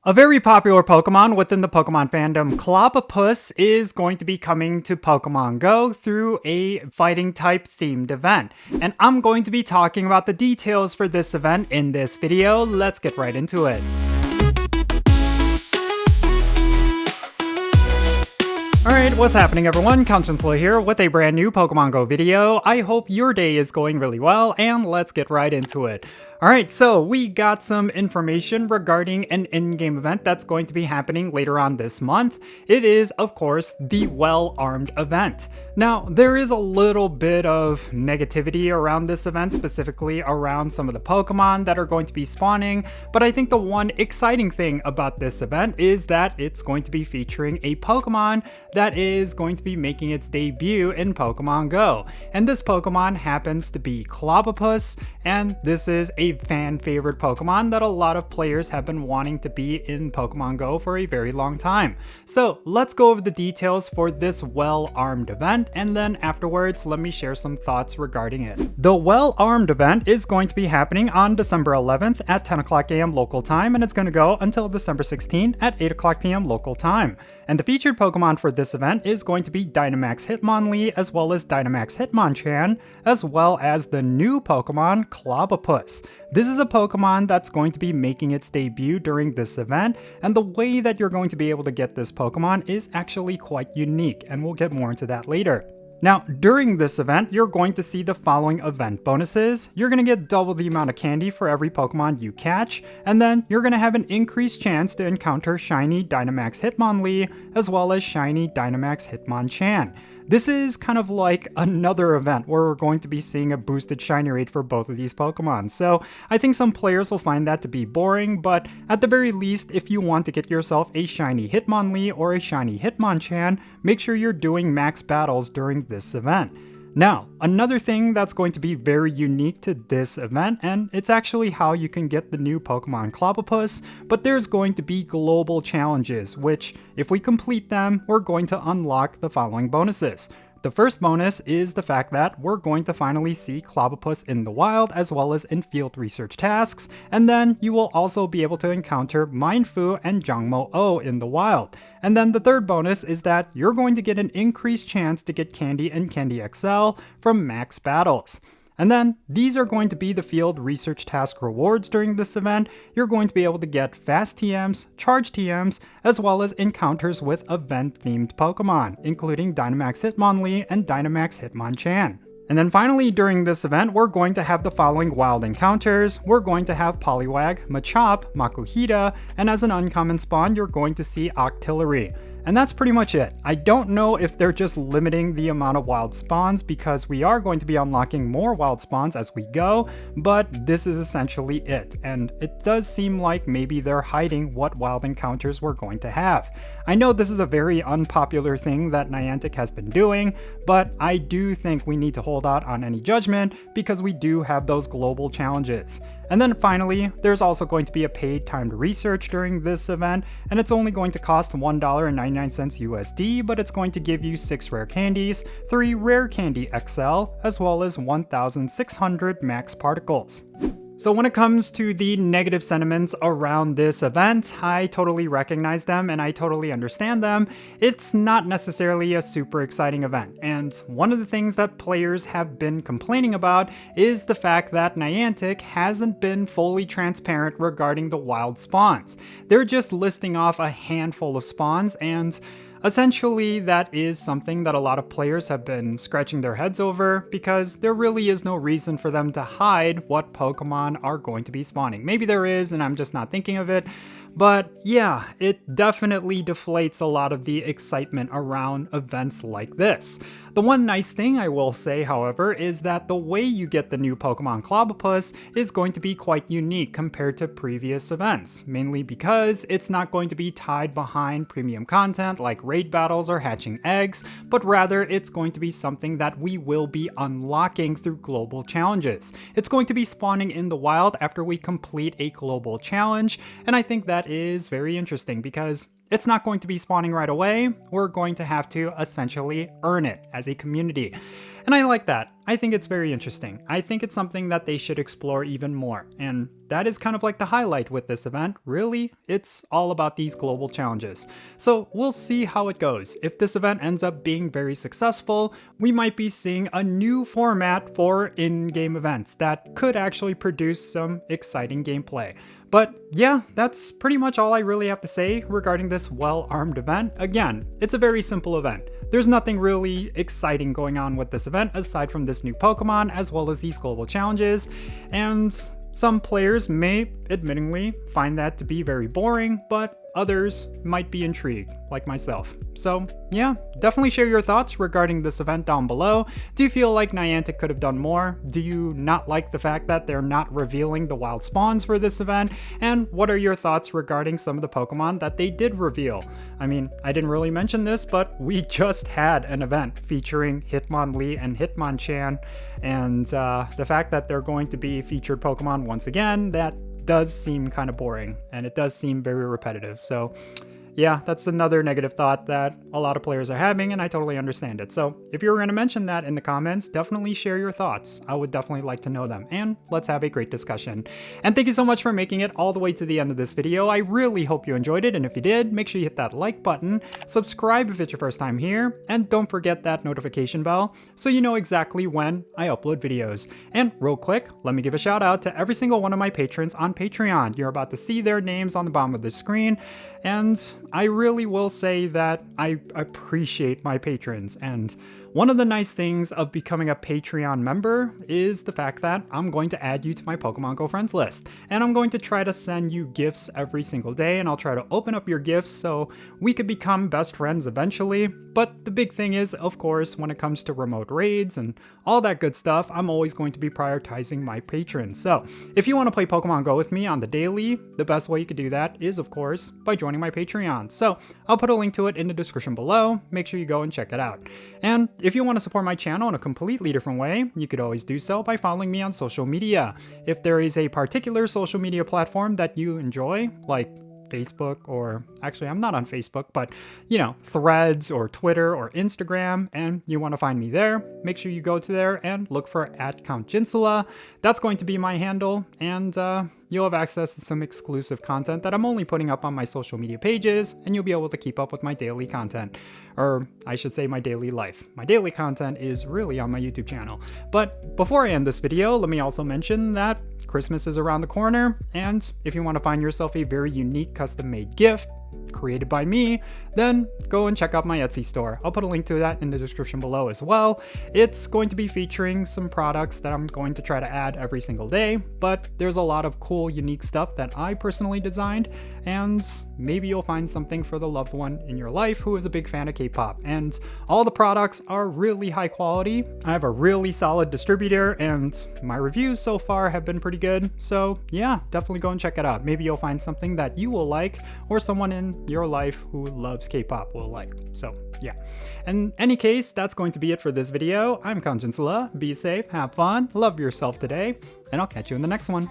A very popular Pokemon within the Pokemon fandom, Clobbopus, is going to be coming to Pokemon Go through a fighting type themed event. And I'm going to be talking about the details for this event in this video. Let's get right into it. Alright, what's happening everyone? Jinsula here with a brand new Pokemon Go video. I hope your day is going really well, and let's get right into it. Alright, so we got some information regarding an in-game event that's going to be happening later on this month. It is, of course, the Well-Armed event. Now, there is a little bit of negativity around this event, specifically around some of the Pokemon that are going to be spawning, but I think the one exciting thing about this event is that it's going to be featuring a Pokemon that is going to be making its debut in Pokemon Go. And this Pokemon happens to be Clobbopus, and this is a fan favorite Pokemon that a lot of players have been wanting to be in Pokemon Go for a very long time. So let's go over the details for this Well-Armed event, and then afterwards let me share some thoughts regarding it. The Well-Armed event is going to be happening on December 11th at 10 o'clock a.m. local time, and it's going to go until December 16th at 8 o'clock p.m. local time. And the featured Pokemon for this event is going to be Dynamax Hitmonlee, as well as Dynamax Hitmonchan, as well as the new Pokemon Clobbopus. This is a Pokemon that's going to be making its debut during this event, and the way that you're going to be able to get this Pokemon is actually quite unique, and we'll get more into that later. Now, during this event, you're going to see the following event bonuses. You're going to get double the amount of candy for every Pokemon you catch, and then you're going to have an increased chance to encounter shiny Dynamax Hitmonlee, as well as shiny Dynamax Hitmonchan. This is kind of like another event where we're going to be seeing a boosted shiny rate for both of these Pokemon. So I think some players will find that to be boring, but at the very least, if you want to get yourself a shiny Hitmonlee or a shiny Hitmonchan, make sure you're doing max battles during this event. Now, another thing that's going to be very unique to this event, and it's actually how you can get the new Pokemon Clobbopus, but there's going to be global challenges, which, if we complete them, we're going to unlock the following bonuses. The first bonus is the fact that we're going to finally see Clobbopus in the wild, as well as in field research tasks, and then you will also be able to encounter Mindfu and Jangmo-O in the wild. And then the third bonus is that you're going to get an increased chance to get Candy and Candy XL from max battles. And then these are going to be the field research task rewards during this event. You're going to be able to get fast TMs, charge TMs, as well as encounters with event-themed Pokemon, including Dynamax Hitmonlee and Dynamax Hitmonchan. And then finally, during this event, we're going to have the following wild encounters. We're going to have Poliwag, Machop, Makuhita, and as an uncommon spawn, you're going to see Octillery. And that's pretty much it. I don't know if they're just limiting the amount of wild spawns, because we are going to be unlocking more wild spawns as we go, but this is essentially it. And it does seem like maybe they're hiding what wild encounters we're going to have. I know this is a very unpopular thing that Niantic has been doing, but I do think we need to hold out on any judgment because we do have those global challenges. And then finally, there's also going to be a paid timed research during this event, and it's only going to cost $1.99 USD, but it's going to give you 6 rare candies, 3 rare candy XL, as well as 1,600 max particles. So when it comes to the negative sentiments around this event, I totally recognize them and I totally understand them. It's not necessarily a super exciting event, and one of the things that players have been complaining about is the fact that Niantic hasn't been fully transparent regarding the wild spawns. They're just listing off a handful of spawns, and essentially, that is something that a lot of players have been scratching their heads over, because there really is no reason for them to hide what Pokemon are going to be spawning. Maybe there is, and I'm just not thinking of it. But yeah, it definitely deflates a lot of the excitement around events like this. The one nice thing I will say, however, is that the way you get the new Pokemon Clobbopus is going to be quite unique compared to previous events, mainly because it's not going to be tied behind premium content like raid battles or hatching eggs, but rather it's going to be something that we will be unlocking through global challenges. It's going to be spawning in the wild after we complete a global challenge, and I think that is very interesting because it's not going to be spawning right away. We're going to have to essentially earn it as a community. And I like that. I think it's very interesting. I think it's something that they should explore even more. And that is kind of like the highlight with this event. Really, it's all about these global challenges. So we'll see how it goes. If this event ends up being very successful, we might be seeing a new format for in-game events that could actually produce some exciting gameplay. But yeah, that's pretty much all I really have to say regarding this well-armed event. Again, it's a very simple event. There's nothing really exciting going on with this event aside from this new Pokemon as well as these global challenges, and some players may, admittingly, find that to be very boring, but others might be intrigued, like myself. So yeah, definitely share your thoughts regarding this event down below. Do you feel like Niantic could have done more? Do you not like the fact that they're not revealing the wild spawns for this event? And what are your thoughts regarding some of the Pokemon that they did reveal? I mean, I didn't really mention this, but we just had an event featuring Hitmonlee and Hitmonchan, and the fact that they're going to be featured Pokemon once again, that does seem kind of boring, and it does seem very repetitive. So yeah, that's another negative thought that a lot of players are having, and I totally understand it. So if you were going to mention that in the comments, definitely share your thoughts. I would definitely like to know them, and let's have a great discussion. And thank you so much for making it all the way to the end of this video. I really hope you enjoyed it, and if you did, make sure you hit that like button, subscribe if it's your first time here, and don't forget that notification bell so you know exactly when I upload videos. And real quick, let me give a shout out to every single one of my patrons on Patreon. You're about to see their names on the bottom of the screen, and I really will say that I appreciate my patrons. And one of the nice things of becoming a Patreon member is the fact that I'm going to add you to my Pokemon Go friends list. And I'm going to try to send you gifts every single day, and I'll try to open up your gifts so we could become best friends eventually. But the big thing is, of course, when it comes to remote raids and all that good stuff, I'm always going to be prioritizing my patrons. So if you want to play Pokemon Go with me on the daily, the best way you could do that is, of course, by joining my Patreon. So I'll put a link to it in the description below. Make sure you go and check it out. And if you want to support my channel in a completely different way, you could always do so by following me on social media. If there is a particular social media platform that you enjoy, like Facebook, or actually I'm not on Facebook, but you know, Threads or Twitter or Instagram, and you want to find me there, make sure you go to there and look for @Jinsula. That's going to be my handle, and you'll have access to some exclusive content that I'm only putting up on my social media pages, and you'll be able to keep up with my daily content. Or I should say my daily life. My daily content is really on my YouTube channel. But before I end this video, let me also mention that Christmas is around the corner, and if you want to find yourself a very unique custom-made gift created by me, then go and check out my Etsy store. I'll put a link to that in the description below as well. It's going to be featuring some products that I'm going to try to add every single day, but there's a lot of cool, unique stuff that I personally designed, and maybe you'll find something for the loved one in your life who is a big fan of K-pop. And all the products are really high quality. I have a really solid distributor, and my reviews so far have been pretty good. So yeah, definitely go and check it out. Maybe you'll find something that you will like, or someone in your life who loves K-pop will like. So yeah. In any case, that's going to be it for this video. I'm Jinsula. Be safe, have fun, love yourself today, and I'll catch you in the next one.